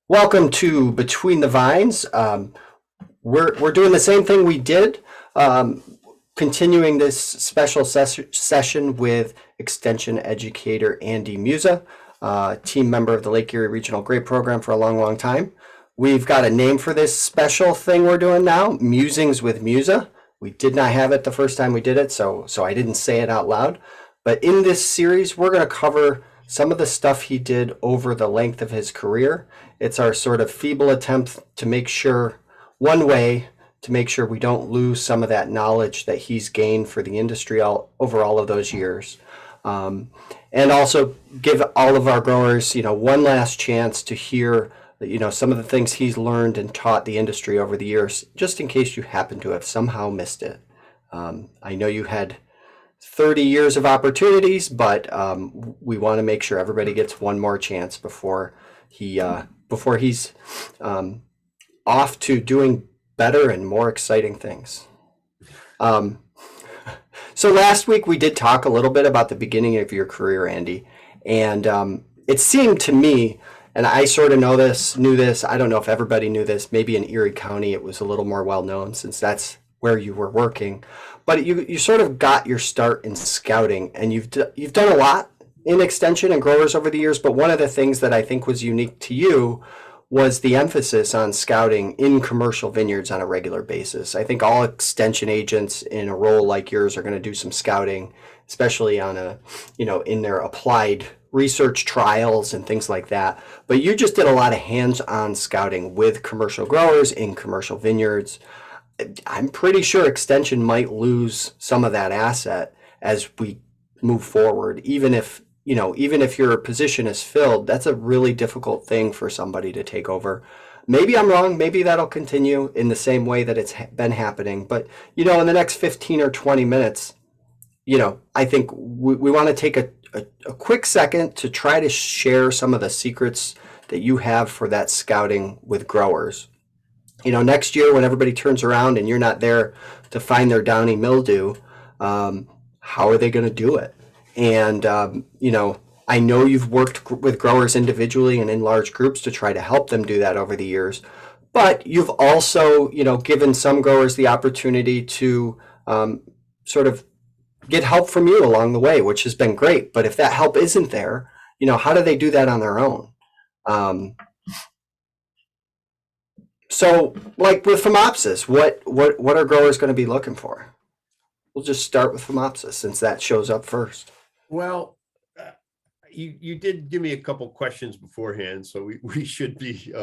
Welcome to Between the Vines. We're doing the same thing we did, um, continuing this special session with Extension educator Andy Muza, team member of the Lake Erie Regional Grape Program for a long, long time. We've got a name for this special thing we're doing now, Musings with Muza. We did not have it the first time we did it, so I didn't say it out loud. But in this series, we're going to cover some of the stuff he did over the length of his career. It's our sort of feeble attempt to make sure, one way to make sure we don't lose some of that knowledge that he's gained for the industry over all of those years. Um, and also give all of our growers, one last chance to hear, some of the things he's learned and taught the industry over the years, just in case you happen to have somehow missed it. I know you had 30 years of opportunities, but we want to make sure everybody gets one more chance before he's off to doing better and more exciting things. Um, so last week we did talk a little bit about the beginning of your career, Andy, and it seemed to me, and I sort of knew this. I don't know if everybody knew this. Maybe in Erie County it was a little more well known since that's where you were working. But you sort of got your start in scouting, and you've done a lot in extension and growers over the years. But one of the things that I think was unique to you was the emphasis on scouting in commercial vineyards on a regular basis. I think all extension agents in a role like yours are going to do some scouting, especially on in their applied research trials and things like that. But you just did a lot of hands-on scouting with commercial growers in commercial vineyards. I'm pretty sure extension might lose some of that asset as we move forward, even if your position is filled. That's a really difficult thing for somebody to take over. Maybe I'm wrong. Maybe that'll continue in the same way that it's been happening. But, in the next 15 or 20 minutes, I think we want to take a quick second to try to share some of the secrets that you have for that scouting with growers. Next year when everybody turns around and you're not there to find their downy mildew, how are they going to do it? And, I know you've worked with growers individually and in large groups to try to help them do that over the years, but you've also, given some growers the opportunity to sort of get help from you along the way, which has been great. But if that help isn't there, how do they do that on their own? So, like with Phomopsis, what are growers going to be looking for? We'll just start with Phomopsis since that shows up first. Well, you did give me a couple questions beforehand, so we should be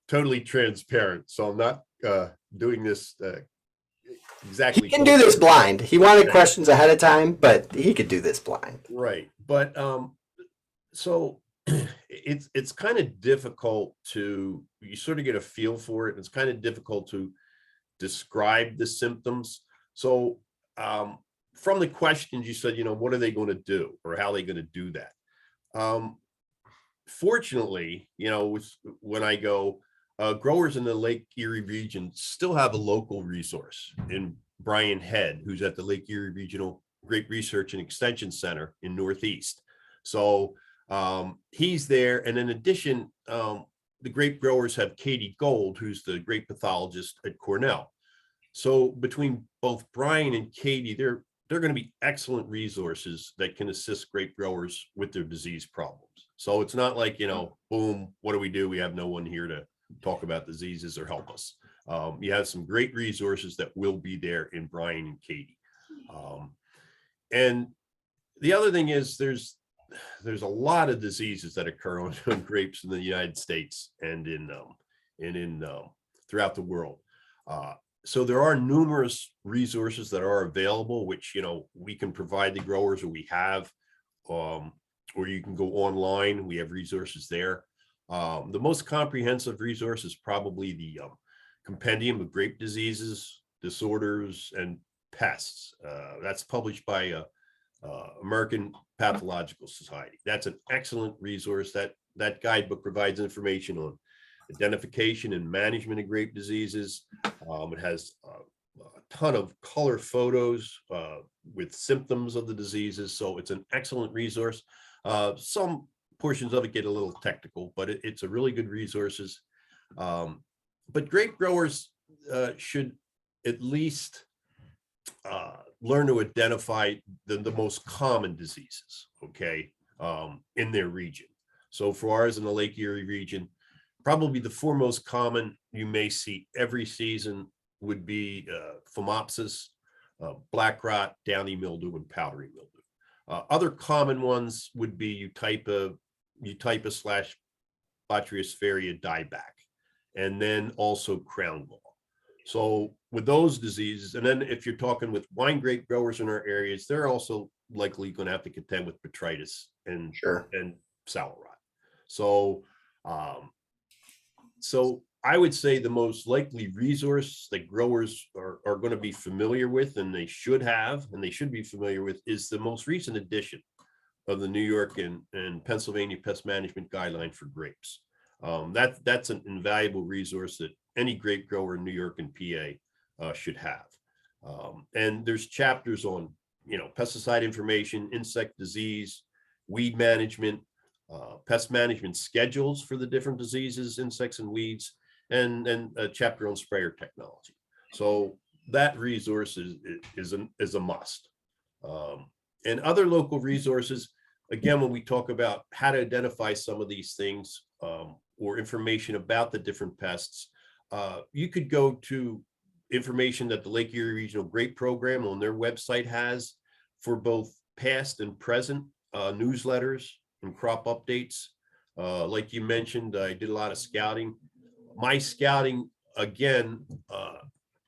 totally transparent. So I'm not doing this exactly. He can do this blind. He wanted questions ahead of time, but he could do this blind. Right, but so it's kind of difficult to, you sort of get a feel for it. It's kind of difficult to describe the symptoms. So from the questions you said, what are they going to do or how are they going to do that? Fortunately, when I go, growers in the Lake Erie region still have a local resource in Brian Head, who's at the Lake Erie Regional Grape Research and Extension Center in Northeast. So he's there. And in addition, the grape growers have Katie Gold, who's the grape pathologist at Cornell. So between both Brian and Katie, they're going to be excellent resources that can assist grape growers with their disease problems. So it's not like, boom, what do we do? We have no one here to talk about diseases or help us. You have some great resources that will be there in Brian and Katie. And the other thing is there's a lot of diseases that occur on grapes in the United States and in throughout the world. So there are numerous resources that are available, which, we can provide the growers, or we have, or you can go online. We have resources there. The most comprehensive resource is probably the Compendium of Grape Diseases, Disorders, and Pests. That's published by American Pathological Society. That's an excellent resource. That guidebook provides information on identification and management of grape diseases. It has a ton of color photos with symptoms of the diseases. So it's an excellent resource. Some portions of it get a little technical, but it's a really good resources. But grape growers should at least learn to identify the most common diseases, okay, in their region. So for ours in the Lake Erie region, probably the four most common you may see every season would be phomopsis, black rot, downy mildew, and powdery mildew. Other common ones would be Eutypa slash Botryosphaeria dieback, and then also crown gall. So with those diseases, and then if you're talking with wine grape growers in our areas, they're also likely going to have to contend with botrytis and sour rot. So, so I would say the most likely resource that growers are going to be familiar with, and they should have, and they should be familiar with, is the most recent edition of the New York and Pennsylvania Pest Management Guideline for grapes. That's an invaluable resource that any grape grower in New York and PA should have. And there's chapters on, pesticide information, insect disease, weed management, pest management schedules for the different diseases, insects and weeds, and a chapter on sprayer technology. So that resource is a must. And other local resources, again, when we talk about how to identify some of these things, or information about the different pests, you could go to information that the Lake Erie Regional Grape Program on their website has for both past and present newsletters and crop updates. Like you mentioned, I did a lot of scouting. My scouting, again,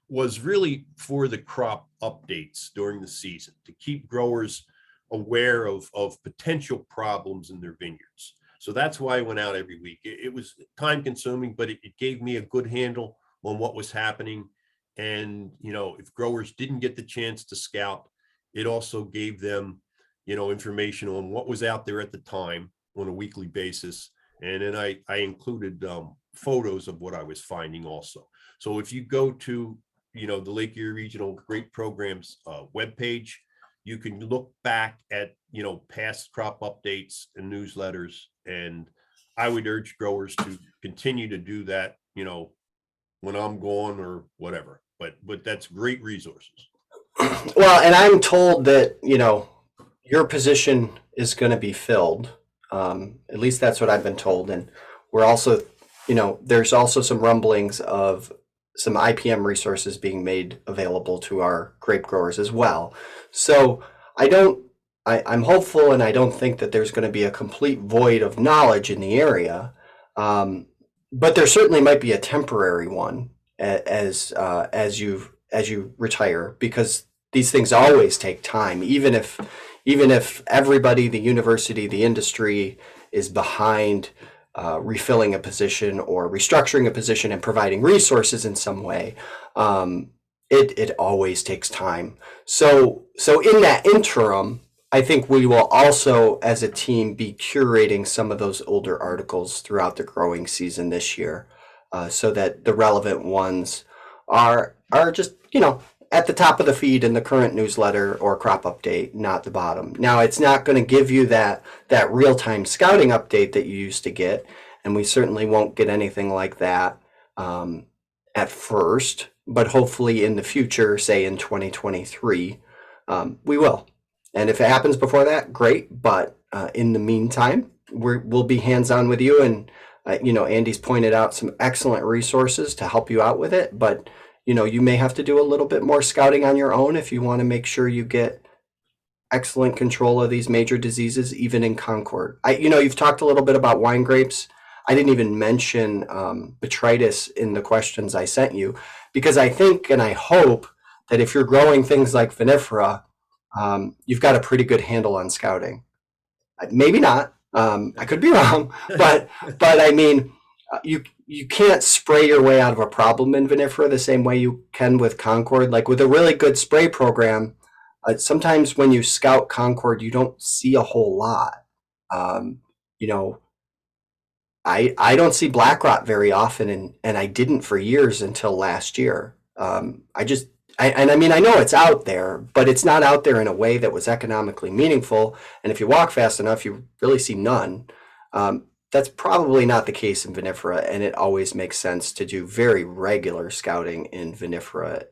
was really for the crop updates during the season to keep growers aware of potential problems in their vineyards. So that's why I went out every week. It was time consuming, but it gave me a good handle on what was happening. And, if growers didn't get the chance to scout, it also gave them, information on what was out there at the time on a weekly basis. And then I included photos of what I was finding also. So if you go to, the Lake Erie Regional Grape Program's webpage, you can look back at, past crop updates and newsletters. And I would urge growers to continue to do that, when I'm gone or whatever, but that's great resources. Well, and I'm told that, your position is going to be filled. At least that's what I've been told. And we're also, there's also some rumblings of some IPM resources being made available to our grape growers as well. So I'm hopeful, and I don't think that there's going to be a complete void of knowledge in the area. But there certainly might be a temporary one as you retire, because these things always take time. Even if everybody, the university, the industry is behind refilling a position or restructuring a position and providing resources in some way, it always takes time. So in that interim, I think we will also, as a team, be curating some of those older articles throughout the growing season this year, so that the relevant ones are just, at the top of the feed in the current newsletter or crop update, not the bottom. Now, it's not going to give you that real-time scouting update that you used to get, and we certainly won't get anything like that at first, but hopefully in the future, say in 2023, we will. And if it happens before that, great. But in the meantime, we'll be hands-on with you. And, Andy's pointed out some excellent resources to help you out with it. But, you may have to do a little bit more scouting on your own if you want to make sure you get excellent control of these major diseases, even in Concord. You've talked a little bit about wine grapes. I didn't even mention botrytis in the questions I sent you, because I think and I hope that if you're growing things like vinifera, you've got a pretty good handle on scouting. Maybe not. I could be wrong, but I mean, you can't spray your way out of a problem in vinifera the same way you can with Concord. Like with a really good spray program, sometimes when you scout Concord, you don't see a whole lot. I don't see black rot very often, and I didn't for years until last year. I mean, I know it's out there, but it's not out there in a way that was economically meaningful. And if you walk fast enough, you really see none. That's probably not the case in vinifera, and it always makes sense to do very regular scouting in vinifera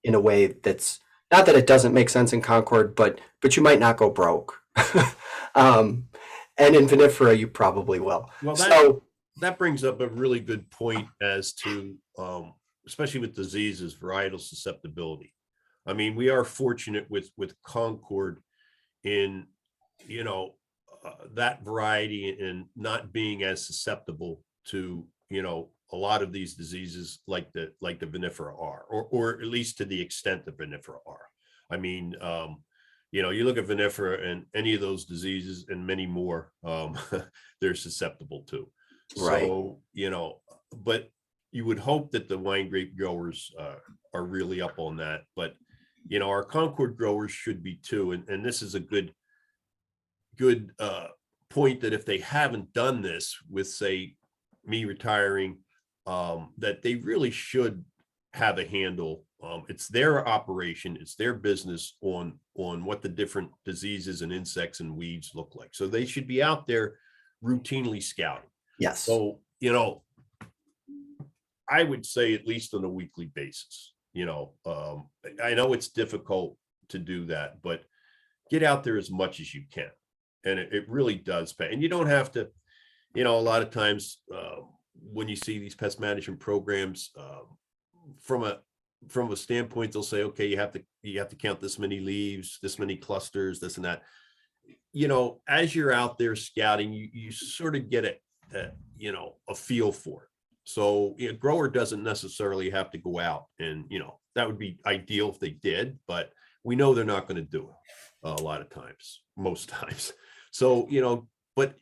in a way that's not that it doesn't make sense in Concord, but you might not go broke. um, and in vinifera, you probably will. Well, So that brings up a really good point as to, especially with diseases, varietal susceptibility. I mean, we are fortunate with Concord in, you know, that variety and not being as susceptible to, you know, a lot of these diseases like the vinifera are, or at least to the extent the vinifera are. I mean, you know, you look at vinifera and any of those diseases and many more, they're susceptible to. right, So, you know, but you would hope that the wine grape growers are really up on that. But, you know, our Concord growers should be too. And this is a good point that if they haven't done this with, say, me retiring, that they really should have a handle. It's their operation, it's their business on what the different diseases and insects and weeds look like. So they should be out there routinely scouting. yes, So, you know, I would say at least on a weekly basis. You know, I know it's difficult to do that, but get out there as much as you can. And it really does pay. And you don't have to, you know, a lot of times when you see these pest management programs, from a standpoint, they'll say, okay, you have to count this many leaves, this many clusters, this and that. You know, as you're out there scouting, you sort of get you know, a feel for it. So a grower doesn't necessarily have to go out, and, you know, that would be ideal if they did, but we know they're not going to do it a lot of times, most times. So, you know, but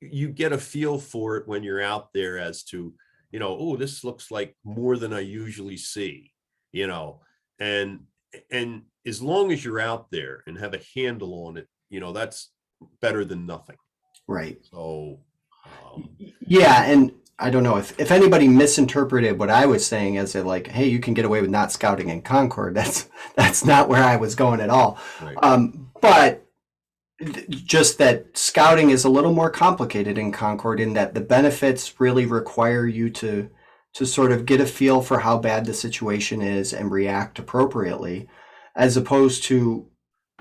you get a feel for it when you're out there as to, you know, oh, this looks like more than I usually see, you know, and as long as you're out there and have a handle on it, you know, that's better than nothing. right. So, Yeah, and I don't know if anybody misinterpreted what I was saying as a like, hey, you can get away with not scouting in Concord. That's not where I was going at all. right. But just that scouting is a little more complicated in Concord in that the benefits really require you to sort of get a feel for how bad the situation is and react appropriately, as opposed to,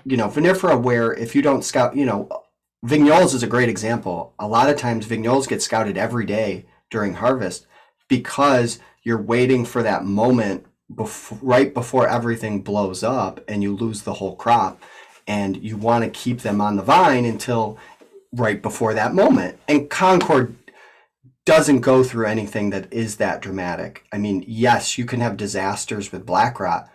you know, vinifera, where if you don't scout, you know, vignoles is a great example. A lot of times vignoles get scouted every day during harvest because you're waiting for that moment right before everything blows up and you lose the whole crop, and you want to keep them on the vine until right before that moment. And Concord doesn't go through anything that is that dramatic. I mean, yes, you can have disasters with black rot,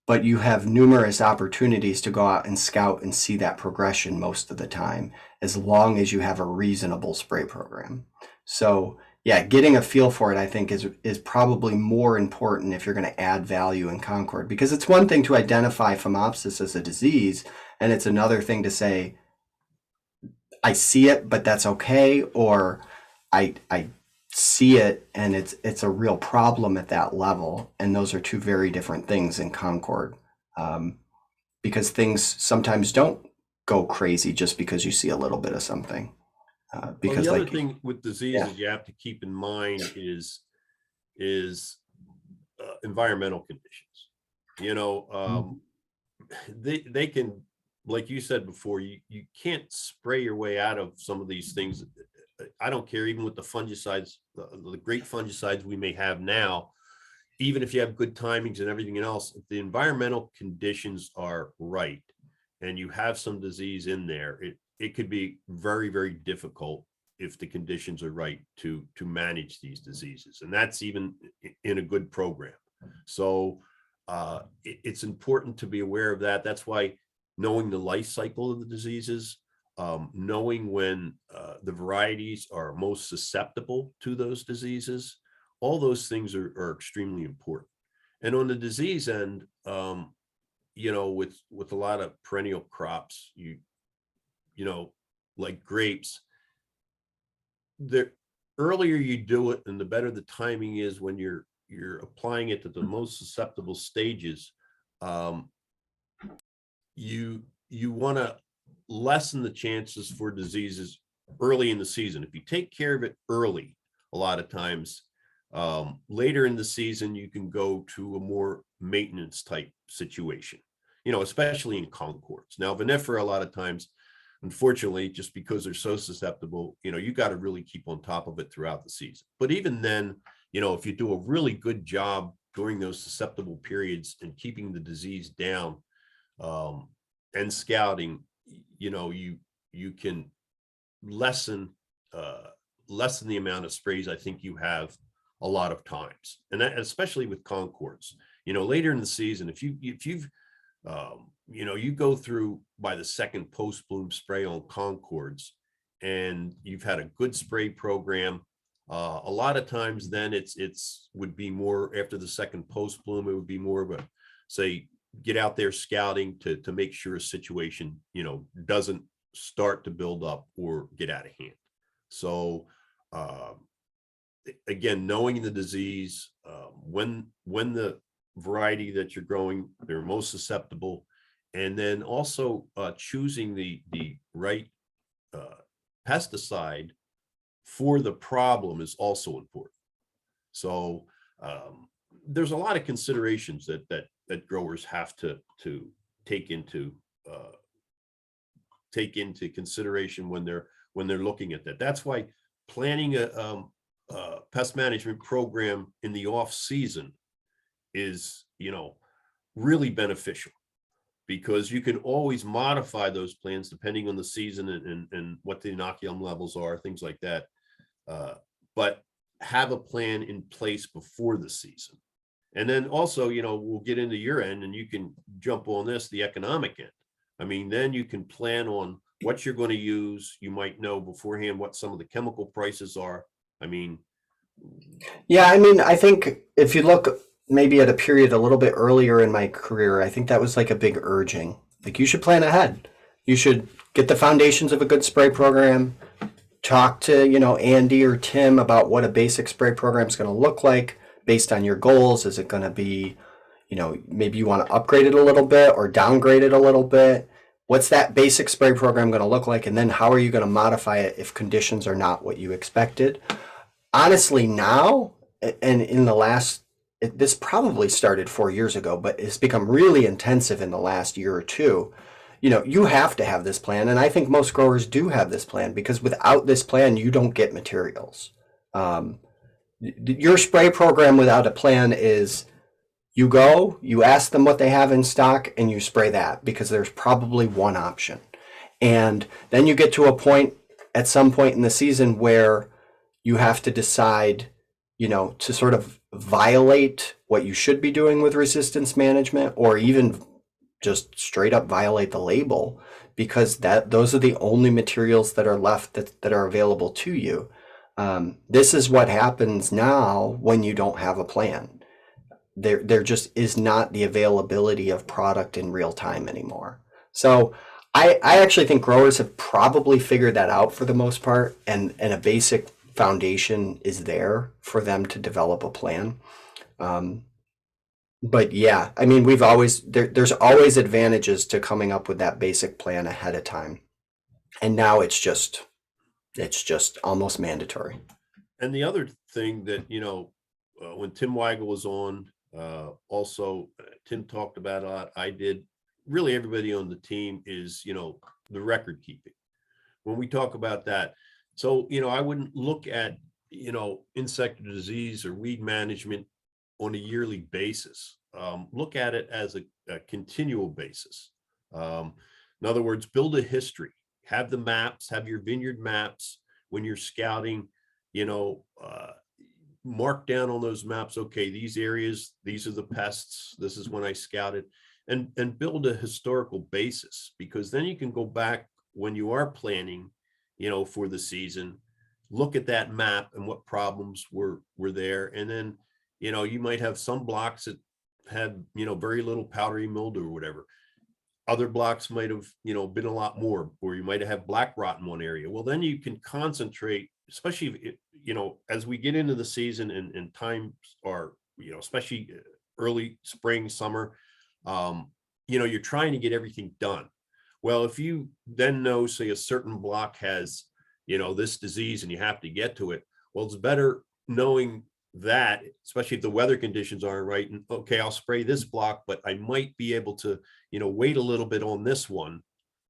but you have numerous opportunities to go out and scout and see that progression most of the time, as long as you have a reasonable spray program. So yeah, getting a feel for it, I think, is probably more important if you're going to add value in Concord, because it's one thing to identify Phomopsis as a disease, and it's another thing to say, I see it, but that's okay, or I see it and it's a real problem at that level. And those are two very different things in Concord, because things sometimes don't go crazy just because you see a little bit of something. Because well, the like, other thing with diseases you have to keep in mind is environmental conditions. You know, they can, like you said before, you can't spray your way out of some of these things. I don't care, even with the fungicides, the great fungicides we may have now, even if you have good timings and everything else, if the environmental conditions are right and you have some disease in there, it could be very, very difficult if the conditions are right to manage these diseases. And that's even in a good program. So it's important to be aware of that. That's why knowing the life cycle of the diseases, knowing when the varieties are most susceptible to those diseases, all those things are extremely important. And on the disease end, you know, with a lot of perennial crops, you know, like grapes, the earlier you do it and the better the timing is when you're applying it to the most susceptible stages. You want to lessen the chances for diseases early in the season. If you take care of it early, a lot of times later in the season, you can go to a more maintenance type situation, especially in concords. Now, vinifera, a lot of times, unfortunately, just because they're so susceptible, you got to really keep on top of it throughout the season. But even then, if you do a really good job during those susceptible periods and keeping the disease down and scouting, you can lessen the amount of sprays I think you have a lot of times, and that, especially with concords, later in the season, if you've you go through by the second post bloom spray on concords and you've had a good spray program, a lot of times then it's would be more after the second post bloom, it would be more of a, say, get out there scouting to make sure a situation doesn't start to build up or get out of hand. So again, knowing the disease, when the variety that you're growing, they're most susceptible, and then also choosing the right pesticide for the problem is also important. So there's a lot of considerations that growers have to take into consideration when they're looking at that. That's why planning a pest management program in the off season is really beneficial, because you can always modify those plans depending on the season and what the inoculum levels are, things like that. But have a plan in place before the season. And then also, we'll get into your end and you can jump on this, the economic end. I mean, then you can plan on what you're going to use. You might know beforehand what some of the chemical prices are. I mean, yeah, I mean, I think if you look maybe at a period a little bit earlier in my career, I think that was like a big urging. Like, you should plan ahead. You should get the foundations of a good spray program, talk to, Andy or Tim about what a basic spray program is going to look like based on your goals. Is it going to be, maybe you want to upgrade it a little bit or downgrade it a little bit? What's that basic spray program going to look like? And then how are you going to modify it if conditions are not what you expected? Honestly, now, and in the last, this probably started 4 years ago, but it's become really intensive in the last year or two. You have to have this plan, and I think most growers do have this plan, because without this plan, you don't get materials. Your spray program without a plan is, you ask them what they have in stock, and you spray that, because there's probably one option. And then you get to a point at some point in the season where you have to decide, to sort of violate what you should be doing with resistance management, or even just straight up violate the label, because those are the only materials that are left that are available to you. This is what happens now when you don't have a plan. There just is not the availability of product in real time anymore. So I actually think growers have probably figured that out for the most part, and a basic foundation is there for them to develop a plan. But yeah, I mean, there's always advantages to coming up with that basic plan ahead of time. And now it's just almost mandatory. and the other thing that, when Tim Weigel was on, also Tim talked about a lot, I did, really everybody on the team, is, the record keeping. When we talk about that, so, I wouldn't look at, insect disease or weed management on a yearly basis. Look at it as a continual basis. In other words, build a history, have the maps, have your vineyard maps when you're scouting, mark down on those maps. Okay, these areas, these are the pests. This is when I scouted, and build a historical basis, because then you can go back when you are planning, for the season, look at that map and what problems were there. And then, you might have some blocks that had, very little powdery mildew or whatever. Other blocks might have, been a lot more, or you might have black rot in one area. Well, then you can concentrate, especially if, as we get into the season and times are, especially early spring, summer, you're trying to get everything done. Well, if you then know, say, a certain block has, this disease and you have to get to it. Well, it's better knowing that, especially if the weather conditions aren't right. And okay, I'll spray this block, but I might be able to, wait a little bit on this one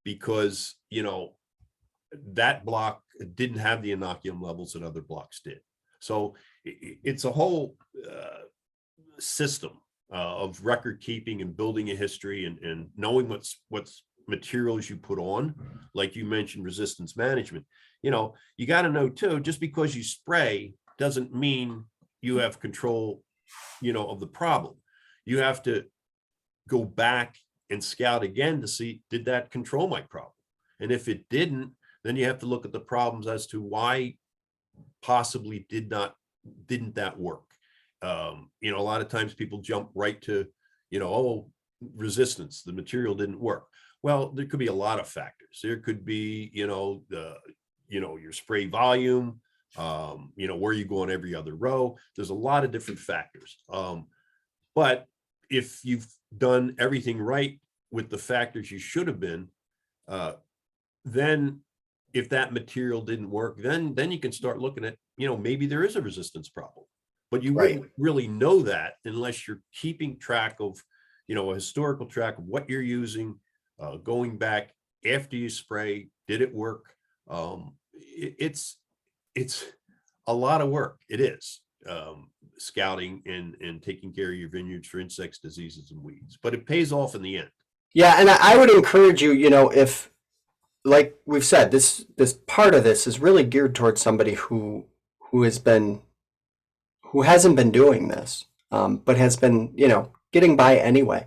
because, that block didn't have the inoculum levels that other blocks did. So it's a whole system of record keeping and building a history and knowing what's materials you put on, like you mentioned, resistance management. You got to know too, just because you spray doesn't mean you have control, of the problem. You have to go back and scout again to see, did that control my problem? And if it didn't, then you have to look at the problems as to why possibly didn't that work. A lot of times people jump right to, oh, resistance, the material didn't work. Well, there could be a lot of factors. There could be, your spray volume, where you go on every other row. There's a lot of different factors. But if you've done everything right with the factors you should have been, then if that material didn't work, then you can start looking at, maybe there is a resistance problem. But you wouldn't really know that unless you're keeping track of, a historical track of what you're using, going back after you spray, did it work? It's a lot of work. It is scouting and taking care of your vineyards for insects, diseases, and weeds, but it pays off in the end. Yeah, and I would encourage you, if, like we've said, this part of this is really geared towards somebody who hasn't been doing this, but has been, getting by anyway.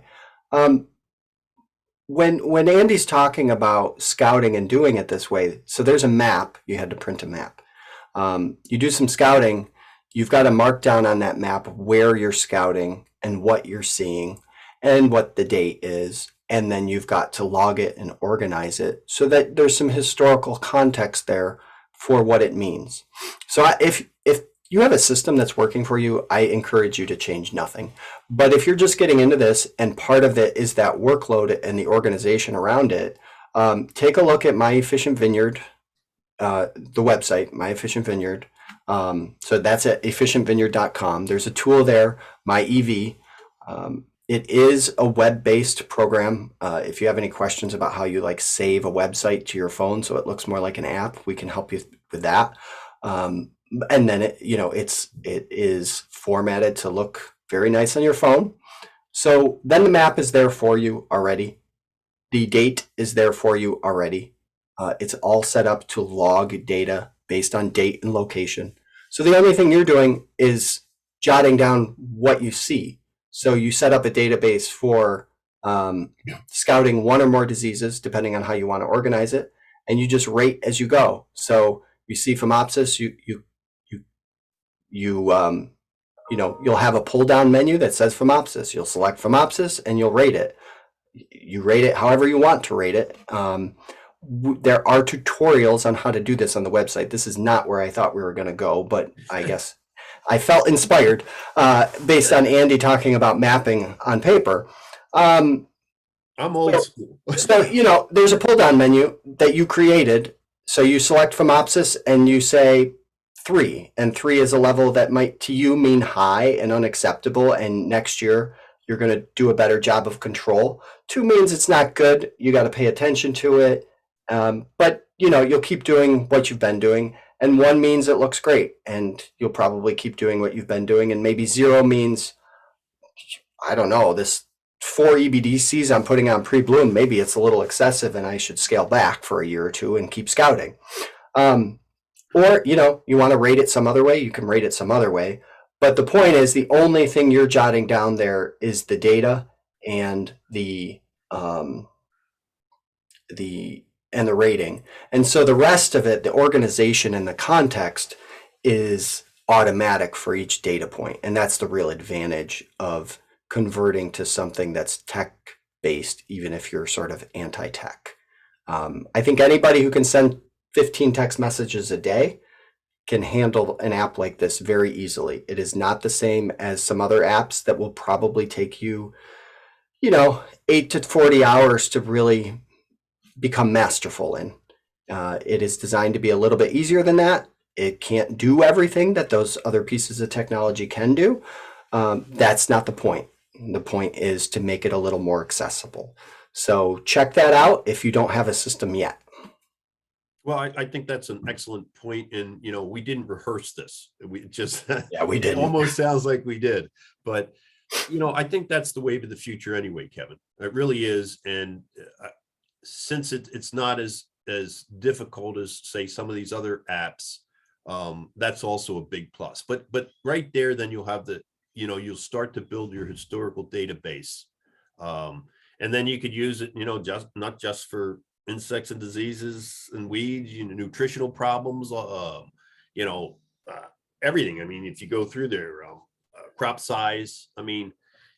When Andy's talking about scouting and doing it this way, so there's a map, you had to print a map. You do some scouting, you've got to mark down on that map where you're scouting and what you're seeing and what the date is. And then you've got to log it and organize it so that there's some historical context there for what it means. So if you have a system that's working for you, I encourage you to change nothing. But if you're just getting into this and part of it is that workload and the organization around it, take a look at My Efficient Vineyard, the website, My Efficient Vineyard. So that's at efficientvineyard.com. There's a tool there, My EV. It is a web-based program. If you have any questions about how you save a website to your phone so it looks more like an app, we can help you with that. And then it is formatted to look very nice on your phone. So then the map is there for you already. The date is there for you already. It's all set up to log data based on date and location. So the only thing you're doing is jotting down what you see. So you set up a database for scouting one or more diseases, depending on how you want to organize it, and you just rate as you go. So you see Phomopsis, you'll have a pull down menu that says Phomopsis. You'll select Phomopsis and you'll rate it. You rate it however you want to rate it. There are tutorials on how to do this on the website. This is not where I thought we were going to go, but I guess I felt inspired based on Andy talking about mapping on paper. I'm old school. So, there's a pull down menu that you created. So you select Phomopsis and you say 3, and 3 is a level that might to you mean high and unacceptable, and next year you're going to do a better job of control. 2 means it's not good, you got to pay attention to it, but you'll keep doing what you've been doing, and 1 means it looks great and you'll probably keep doing what you've been doing, and maybe 0 means, I don't know, this 4 EBDCs I'm putting on pre-bloom, maybe it's a little excessive and I should scale back for a year or 2 and keep scouting. Or, you want to rate it some other way, you can rate it some other way. But the point is, the only thing you're jotting down there is the data and the rating. And so the rest of it, the organization and the context, is automatic for each data point. And that's the real advantage of converting to something that's tech-based, even if you're sort of anti-tech. I think anybody who can send 15 text messages a day can handle an app like this very easily. It is not the same as some other apps that will probably take you, 8 to 40 hours to really become masterful in. It is designed to be a little bit easier than that. It can't do everything that those other pieces of technology can do. That's not the point. The point is to make it a little more accessible. So check that out if you don't have a system yet. Well, I think that's an excellent point. And, we didn't rehearse this. We just, Yeah, we it didn't. almost sounds like we did. But, I think that's the wave of the future anyway, Kevin. It really is. And since it's not as difficult as, say, some of these other apps, that's also a big plus. But right there, then you'll have you'll start to build your historical database. And then you could use it, just not just for insects and diseases and weeds, nutritional problems, everything. I mean, if you go through their crop size, I mean,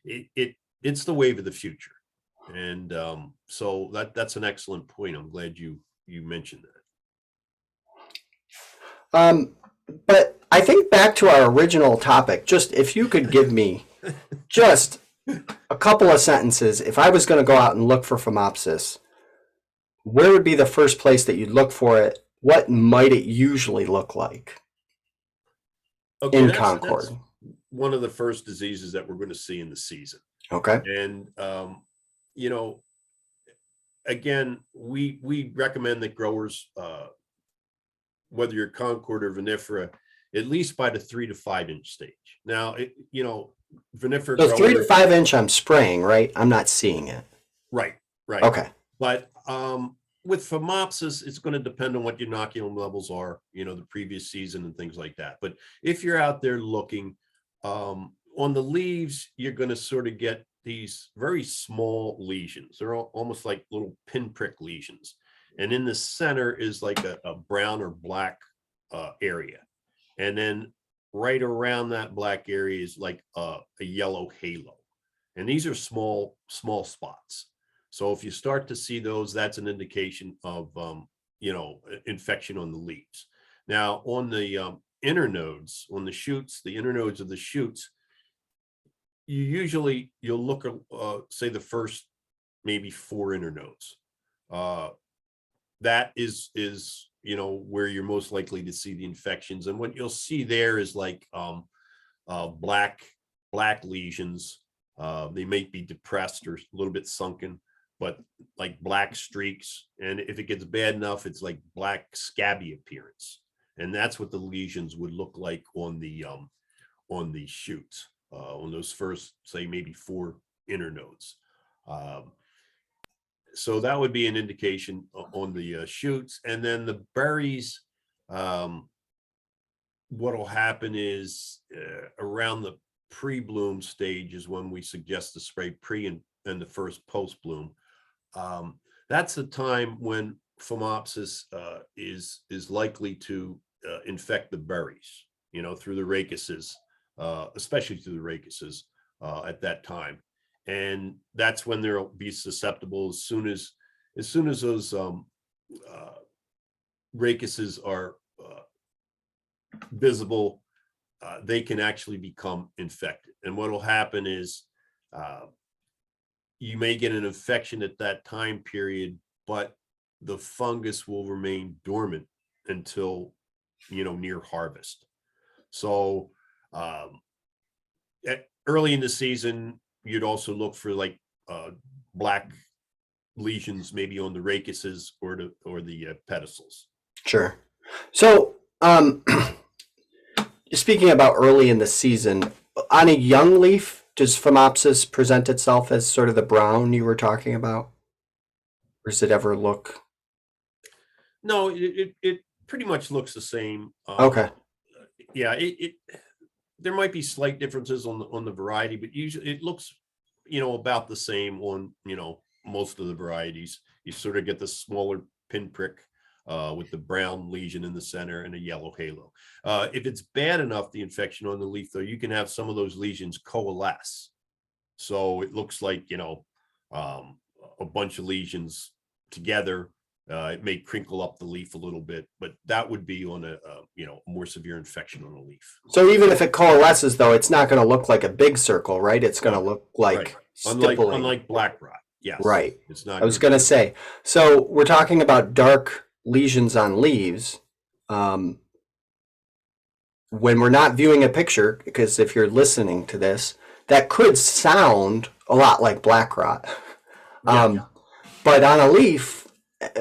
it's the wave of the future. And so that's an excellent point. I'm glad you mentioned that. But I think back to our original topic, just if you could give me just a couple of sentences, if I was going to go out and look for Phomopsis, where would be the first place that you'd look for it? What might it usually look like in Concord? That's one of the first diseases that we're going to see in the season. Okay. And, again, we recommend that growers, whether you're Concord or vinifera, at least by the 3 to 5 inch stage. Now, vinifera. So 3 to 5 inch, I'm spraying, right? I'm not seeing it. Right. Okay. But with Phomopsis, it's going to depend on what your inoculum levels are, the previous season and things like that. But if you're out there looking on the leaves, you're going to sort of get these very small lesions. They're almost like little pinprick lesions. And in the center is like a brown or black area. And then right around that black area is like a yellow halo. And these are small spots. So if you start to see those, that's an indication of, infection on the leaves. Now, on the inner nodes, on the shoots, the inner nodes of the shoots, you'll look at, say, the first maybe 4 inner nodes. That is where you're most likely to see the infections. And what you'll see there is like black lesions. They may be depressed or a little bit sunken, but like black streaks. And if it gets bad enough, it's like black scabby appearance. And that's what the lesions would look like on the shoots, on those first, say, maybe 4 inner nodes. So that would be an indication on the shoots. And then the berries, what'll happen is around the pre-bloom stage is when we suggest to spray pre and the first post-bloom. That's the time when Phomopsis is likely to infect the berries, through the rachises, especially through the rachises at that time. And that's when they'll be susceptible as soon as those rachises are visible, they can actually become infected. And what will happen is you may get an infection at that time period, but the fungus will remain dormant until near harvest. So early in the season, you'd also look for like black lesions, maybe on the rachises or the pedicels. Sure. So speaking about early in the season, on a young leaf, does Phomopsis present itself as sort of the brown you were talking about? Or does it ever look? No, it pretty much looks the same. Okay. Yeah, there might be slight differences on the variety, but usually it looks, about the same on, most of the varieties. You sort of get the smaller pinprick with the brown lesion in the center and a yellow halo. If it's bad enough, the infection on the leaf, though, you can have some of those lesions coalesce. So it looks like, a bunch of lesions together. It may crinkle up the leaf a little bit, but that would be on a more severe infection on a leaf. So even if it coalesces, though, it's not going to look like a big circle, right? It's going to look like right. stippling. Unlike black rot. Yes. Right. It's not. I was going to say, so we're talking about dark lesions on leaves, um, when we're not viewing a picture, because if you're listening to this, that could sound a lot like black rot. Yeah. But on a leaf,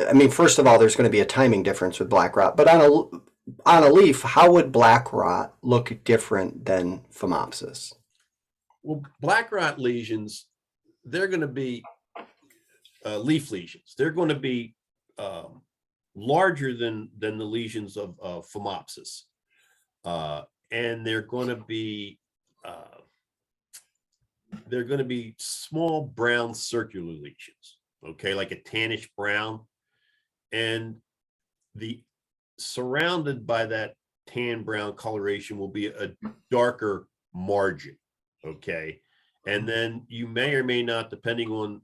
I mean, first of all, there's going to be a timing difference with black rot. But on a leaf, how would black rot look different than phomopsis? Well, black rot lesions, they're going to be leaf lesions. They're going to be larger than the lesions of phomopsis, and they're going to be small brown circular lesions. Okay, like a tannish brown, and the surrounded by that tan brown coloration will be a darker margin. Okay, and then you may or may not, depending on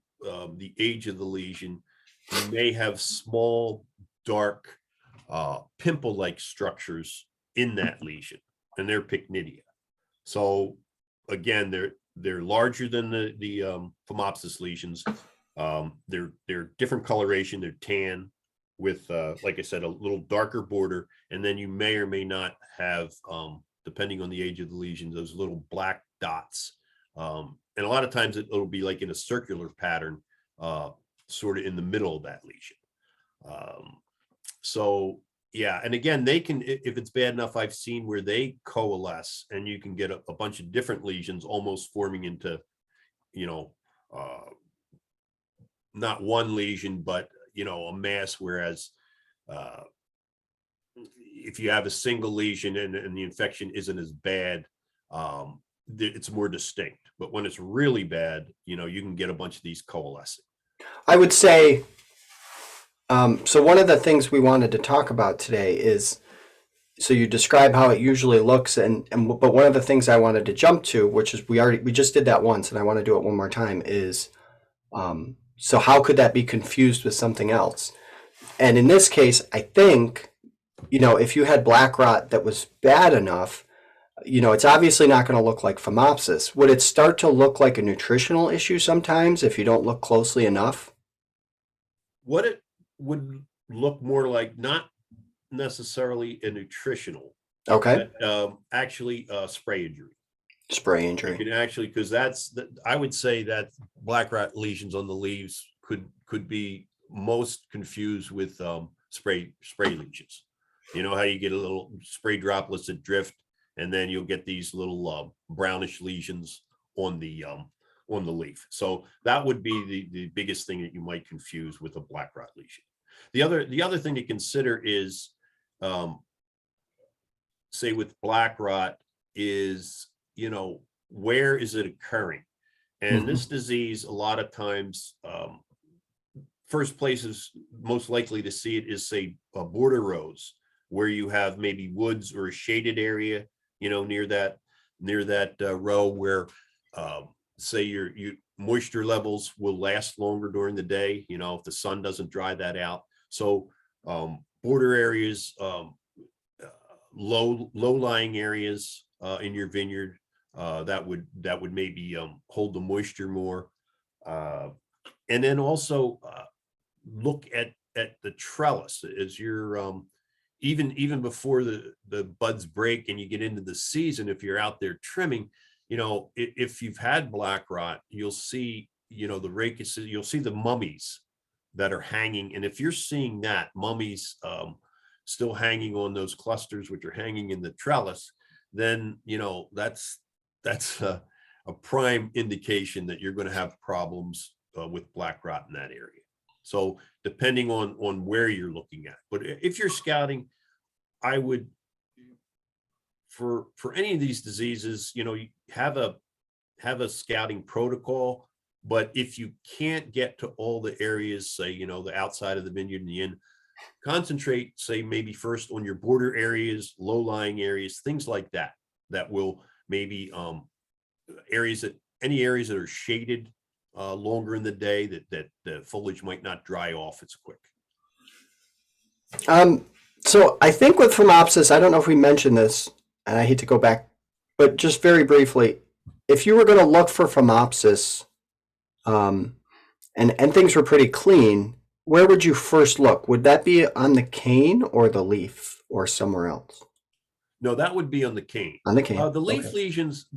the age of the lesion, you may have small, dark, pimple-like structures in that lesion, and they're pycnidia. So again, they're larger than the phomopsis lesions. They're different coloration. They're tan with, like I said, a little darker border, and then you may or may not have, depending on the age of the lesion, those little black dots. And a lot of times it'll be like in a circular pattern, sort of in the middle of that lesion. So yeah, and again, they can, if it's bad enough, I've seen where they coalesce and you can get a bunch of different lesions almost forming into, not one lesion, but, a mass. Whereas if you have a single lesion and the infection isn't as bad, it's more distinct. But when it's really bad, you can get a bunch of these coalescing. I would say, so one of the things we wanted to talk about today is, so you describe how it usually looks, but one of the things I wanted to jump to, which is we just did that once, and I want to do it one more time, is so how could that be confused with something else? And in this case, I think, if you had black rot that was bad enough, it's obviously not going to look like phomopsis. Would it start to look like a nutritional issue sometimes if you don't look closely enough? What it would look more like, not necessarily a nutritional, Okay. but actually spray injury. Spray You injury. can actually, because I would say that black rot lesions on the leaves could be most confused with spray lesions. You know how you get a little spray droplets that drift, and then you'll get these little brownish lesions on the leaf. So that would be the biggest thing that you might confuse with a black rot lesion. The other thing to consider is, say with black rot is, where is it occurring? And this disease, a lot of times, first places most likely to see it is, say, border rows, where you have maybe woods or a shaded area, near that row where, say your moisture levels will last longer during the day, if the sun doesn't dry that out. So border areas, low-lying areas in your vineyard, that would maybe hold the moisture more. And then also look at the trellis as you're even before the buds break and you get into the season. If you're out there trimming, if you've had black rot, you'll see, the rake, you'll see the mummies that are hanging. And if you're seeing that mummies still hanging on those clusters, which are hanging in the trellis, then, that's a prime indication that you're going to have problems with black rot in that area. So depending on where you're looking at, but if you're scouting, I would, for any of these diseases, you have a scouting protocol. But if you can't get to all the areas, say, the outside of the vineyard and the inn, concentrate, say, maybe first on your border areas, low-lying areas, things like that, that will maybe any areas that are shaded longer in the day, that the foliage might not dry off as quick. So I think with phomopsis, I don't know if we mentioned this, and I hate to go back, but just very briefly, if you were going to look for phomopsis, and things were pretty clean, where would you first look? Would that be on the cane or the leaf or somewhere else? No, that would be on the cane. On the cane. The Okay. leaf lesions,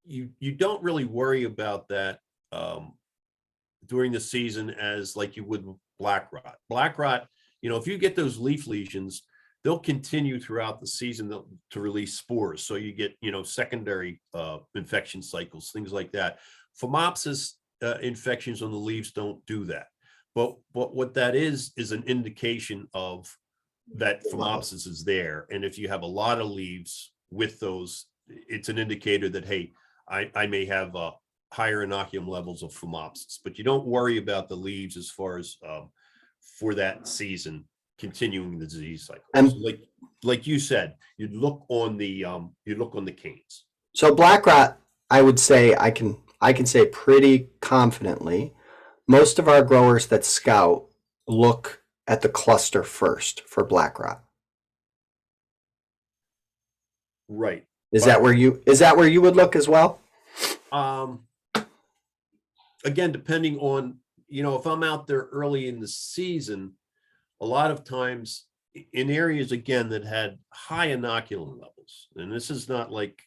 you don't really worry about that during the season as like you would with black rot. Black rot, if you get those leaf lesions, they'll continue throughout the season to release spores. So you get, secondary infection cycles, things like that. Phomopsis infections on the leaves don't do that. But what that is an indication of that phomopsis is there. And if you have a lot of leaves with those, it's an indicator that, hey, I may have higher inoculum levels of phomopsis, but you don't worry about the leaves as far as for that season continuing the disease cycle. And so like you said, you'd look on the canes. so black rot, I would say I can say pretty confidently, most of our growers that scout look at the cluster first for black rot. Right. Is that where you would look as well? Again, depending on, if I'm out there early in the season, a lot of times in areas, again, that had high inoculum levels, and this is not like,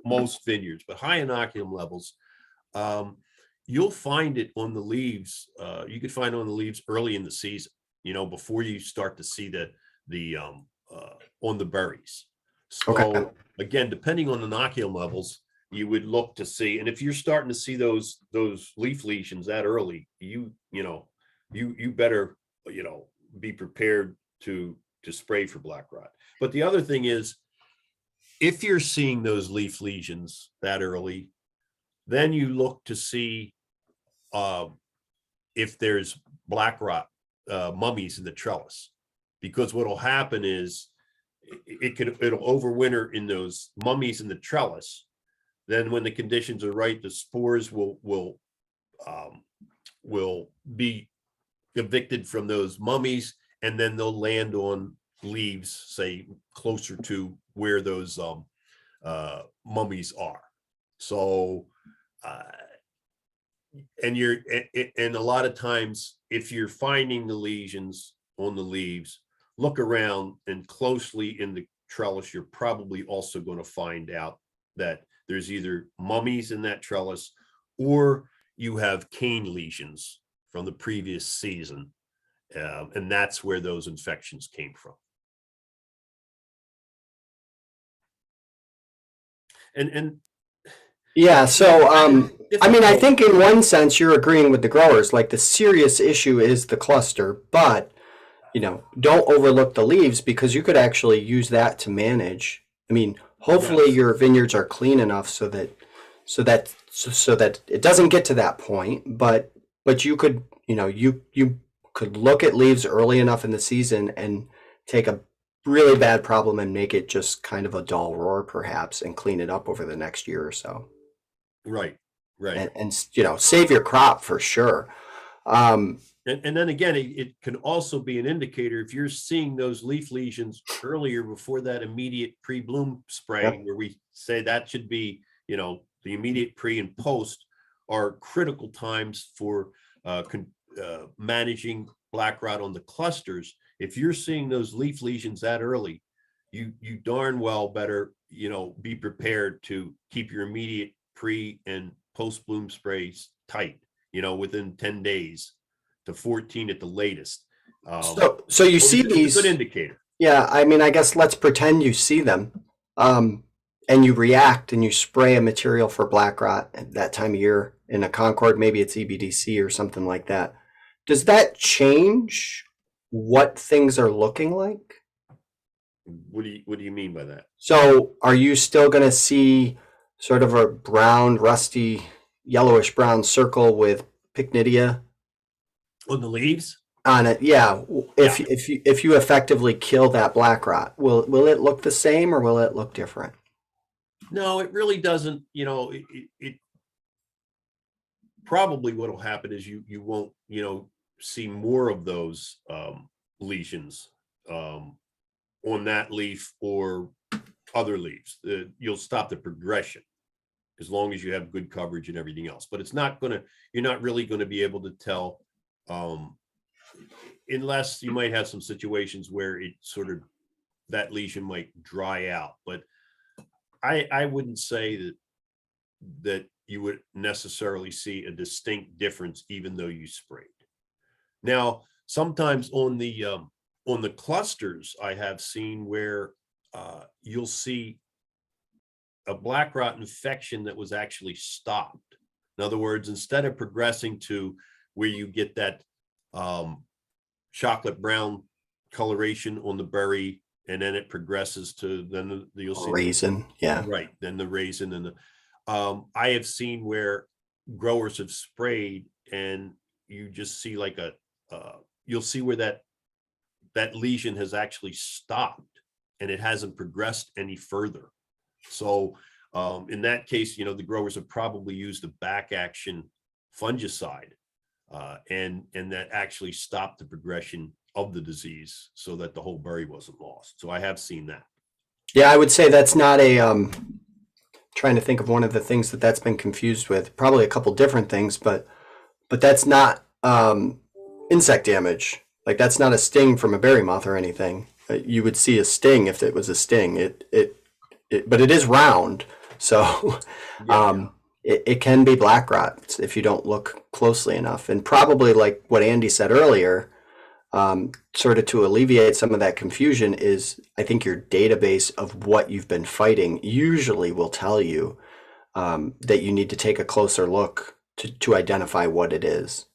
most vineyards, but high inoculum levels, you'll find it on the leaves. You could find it on the leaves early in the season, before you start to see the on the berries. So Okay. again, depending on inoculum levels, you would look to see, and if you're starting to see those leaf lesions that early, you better, be prepared to spray for black rot. But the other thing is, if you're seeing those leaf lesions that early, then you look to see if there's black rot mummies in the trellis, because what'll happen is it'll overwinter in those mummies in the trellis. Then when the conditions are right, the spores will be evicted from those mummies, and then they'll land on leaves, say closer to where those mummies are. So and a lot of times, if you're finding the lesions on the leaves, look around and closely in the trellis. You're probably also going to find out that there's either mummies in that trellis, or you have cane lesions from the previous season, and that's where those infections came from. And Yeah, so I mean, I difficult. think in one sense you're agreeing with the growers. Like the serious issue is the cluster, but don't overlook the leaves, because you could actually use that to manage. I mean, hopefully Yes. your vineyards are clean enough so that it doesn't get to that point. But you could you could look at leaves early enough in the season and take a really bad problem and make it just kind of a dull roar, perhaps, and clean it up over the next year or so, Right. and save your crop for sure. Um, And then again, it can also be an indicator if you're seeing those leaf lesions earlier before that immediate pre-bloom spraying, yep. where we say that should be, the immediate pre and post are critical times for managing black rot on the clusters. If you're seeing those leaf lesions that early, you darn well better, be prepared to keep your immediate pre and post bloom sprays tight, within 10 days to 14 at the latest. So you see It's a good these. indicator. Yeah, I mean, I guess let's pretend you see them, and you react and you spray a material for black rot at that time of year in a Concord, maybe it's EBDC or something like that. Does that change what things are looking like? What do you mean by that? So are you still going to see sort of a brown, rusty, yellowish brown circle with pycnidia On the leaves? on it? Yeah. Yeah. If you effectively kill that black rot, will it look the same or will it look different? No, it really doesn't. It probably what'll happen is you won't, see more of those lesions on that leaf or other leaves. You'll stop the progression as long as you have good coverage and everything else. But it's not going to, you're not really going to be able to tell, unless you might have some situations where it sort of, that lesion might dry out. But I wouldn't say that you would necessarily see a distinct difference even though you sprayed. Now, sometimes on the clusters, I have seen where you'll see a black rot infection that was actually stopped. In other words, instead of progressing to where you get that chocolate brown coloration on the berry, and then it progresses to then you'll see Raisin, yeah. right, then the raisin and the I have seen where growers have sprayed and you just see like a you'll see where that lesion has actually stopped and it hasn't progressed any further. So in that case, you know, the growers have probably used a back action fungicide and that actually stopped the progression of the disease so that the whole berry wasn't lost. So I have seen that. Yeah, I would say that's not a trying to think of one of the things that's been confused with, probably a couple different things, but that's not insect damage. Like that's not a sting from a berry moth or anything. You would see a sting if it was a sting. But it is round, so it can be black rot if you don't look closely enough. And probably like what Andy said earlier, sort of to alleviate some of that confusion is I think your database of what you've been fighting usually will tell you that you need to take a closer look to identify what it is.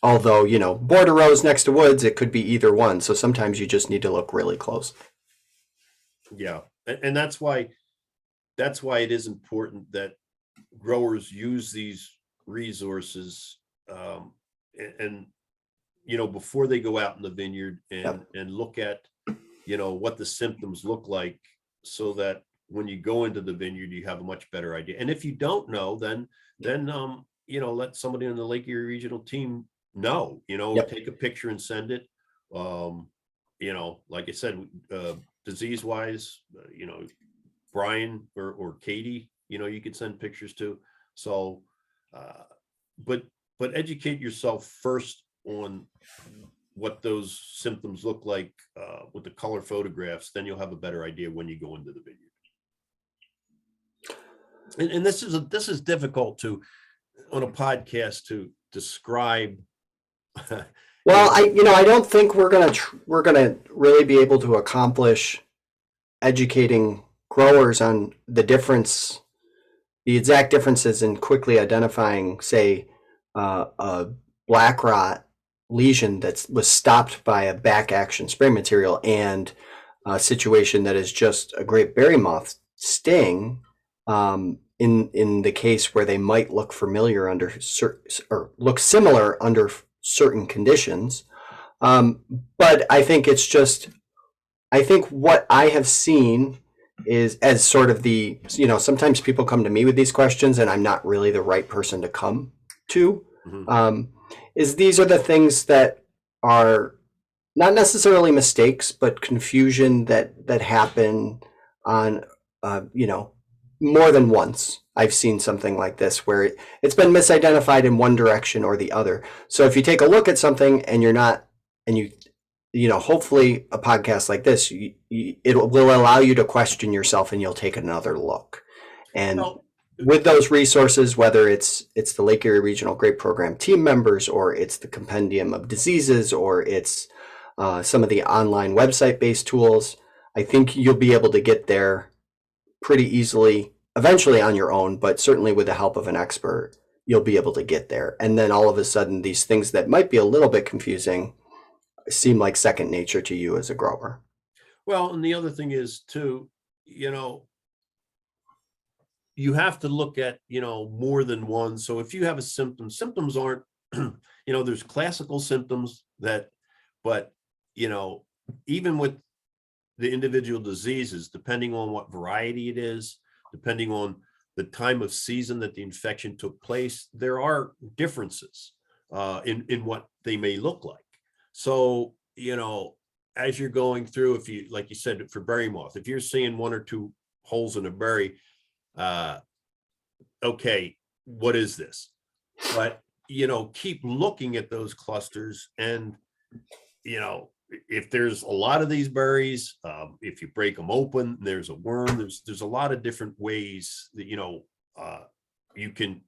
Although, you know, border rows next to woods, it could be either one. So sometimes you just need to look really close. Yeah. And that's why it is important that growers use these resources and you know, before they go out in the vineyard and look at, you know, what the symptoms look like so that when you go into the vineyard, you have a much better idea. And if you don't know, then you know, let somebody in the Lake Erie Regional team know, you know, take a picture and send it. You know, like I said, disease wise, you know, Brian or Katie, you know, you could send pictures to. So, but educate yourself first on what those symptoms look like with the color photographs. Then you'll have a better idea when you go into the vineyard. And this is difficult to on a podcast to describe. Well, I don't think we're gonna really be able to accomplish educating growers on the exact differences in quickly identifying, say, a black rot lesion that was stopped by a back action spray material and a situation that is just a great berry moth sting. In the case where they might look familiar under or look similar under certain conditions. But I think it's just, I think what I have seen is as sort of the, you know, sometimes people come to me with these questions and I'm not really the right person to come to, is these are the things that are not necessarily mistakes, but confusion that happen on, you know, more than once. I've seen something like this where it's been misidentified in one direction or the other. So if you take a look at something and you're not, and you know, hopefully a podcast like this, it will allow you to question yourself and you'll take another look. And with those resources, whether it's the Lake Erie Regional Grape Program team members, or it's the compendium of diseases, or it's some of the online website-based tools, I think you'll be able to get there pretty easily, eventually on your own, but certainly with the help of an expert, you'll be able to get there. And then all of a sudden, these things that might be a little bit confusing seem like second nature to you as a grower. Well, and the other thing is too, you know, you have to look at, you know, more than one. So if you have a symptoms aren't, you know, there's classical symptoms but, you know, even with the individual diseases, depending on what variety it is, depending on the time of season that the infection took place, there are differences in what they may look like. So, you know, as you're going through, if you, like you said, for berry moth, if you're seeing one or two holes in a berry, uh, okay, what is this? But, keep looking at those clusters and, if there's a lot of these berries, if you break them open, there's a worm, there's a lot of different ways that, you can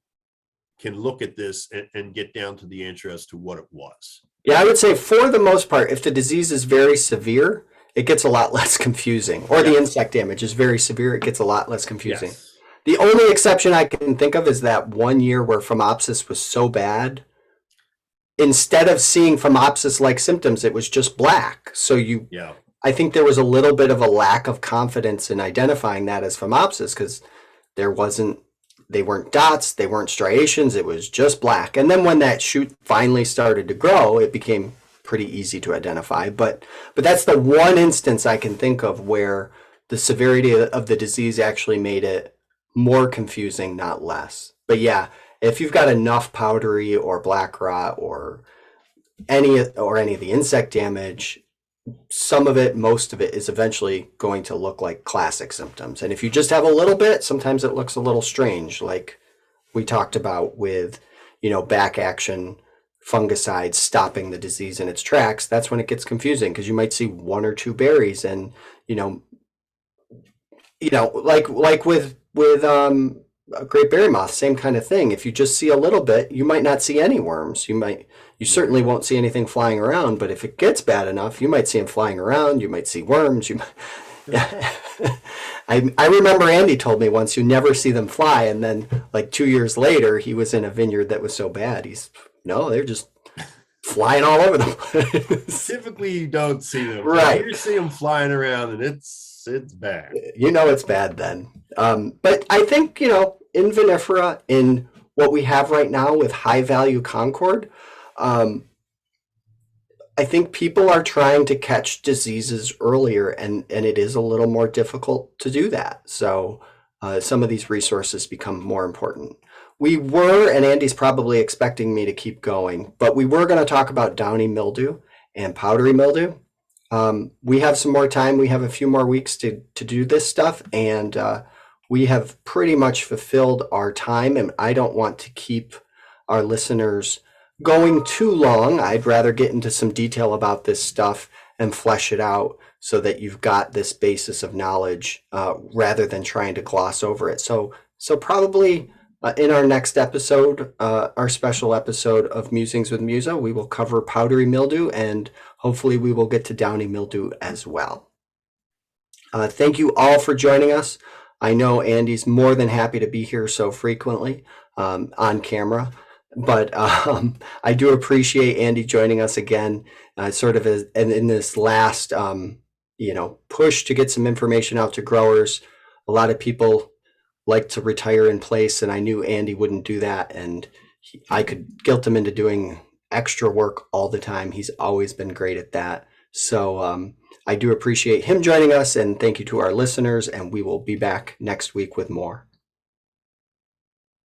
look at this and get down to the answer as to what it was. Yeah, I would say for the most part, if the disease is very severe, it gets a lot less confusing. Or the insect damage is very severe, it gets a lot less confusing. Yes. The only exception I can think of is that one year where Phomopsis was so bad, instead of seeing Phomopsis-like symptoms, it was just black. So I think there was a little bit of a lack of confidence in identifying that as Phomopsis because they weren't dots, they weren't striations, it was just black. And then when that shoot finally started to grow, it became pretty easy to identify. But that's the one instance I can think of where the severity of the disease actually made it more confusing, not less. But yeah, if you've got enough powdery or black rot or any of the insect damage, some of it, most of it is eventually going to look like classic symptoms. And if you just have a little bit, sometimes it looks a little strange, like we talked about with, back action fungicides stopping the disease in its tracks. That's when it gets confusing because you might see one or two berries and, like with a great berry moth, same kind of thing. If you just see a little bit, you might not see any worms. You certainly won't see anything flying around, but if it gets bad enough, you might see them flying around. You might see worms. I remember Andy told me once, you never see them fly. And then like 2 years later, he was in a vineyard that was so bad. They're just flying all over the place. Typically you don't see them. Right. You see them flying around and it's bad. It's bad then. But I think, in vinifera, in what we have right now with high value Concord, I think people are trying to catch diseases earlier, and it is a little more difficult to do that. So some of these resources become more important. We were, and Andy's probably expecting me to keep going, but we were going to talk about downy mildew and powdery mildew. We have some more time. We have a few more weeks to do this stuff, and we have pretty much fulfilled our time, and I don't want to keep our listeners going too long. I'd rather get into some detail about this stuff and flesh it out so that you've got this basis of knowledge rather than trying to gloss over it. So probably in our next episode, our special episode of Musings with Muza, we will cover powdery mildew, and hopefully we will get to downy mildew as well. Thank you all for joining us. I know Andy's more than happy to be here so frequently on camera. But I do appreciate Andy joining us again, sort of in this last, push to get some information out to growers. A lot of people like to retire in place, and I knew Andy wouldn't do that, and I could guilt him into doing extra work all the time. He's always been great at that. So I do appreciate him joining us, and thank you to our listeners, and we will be back next week with more.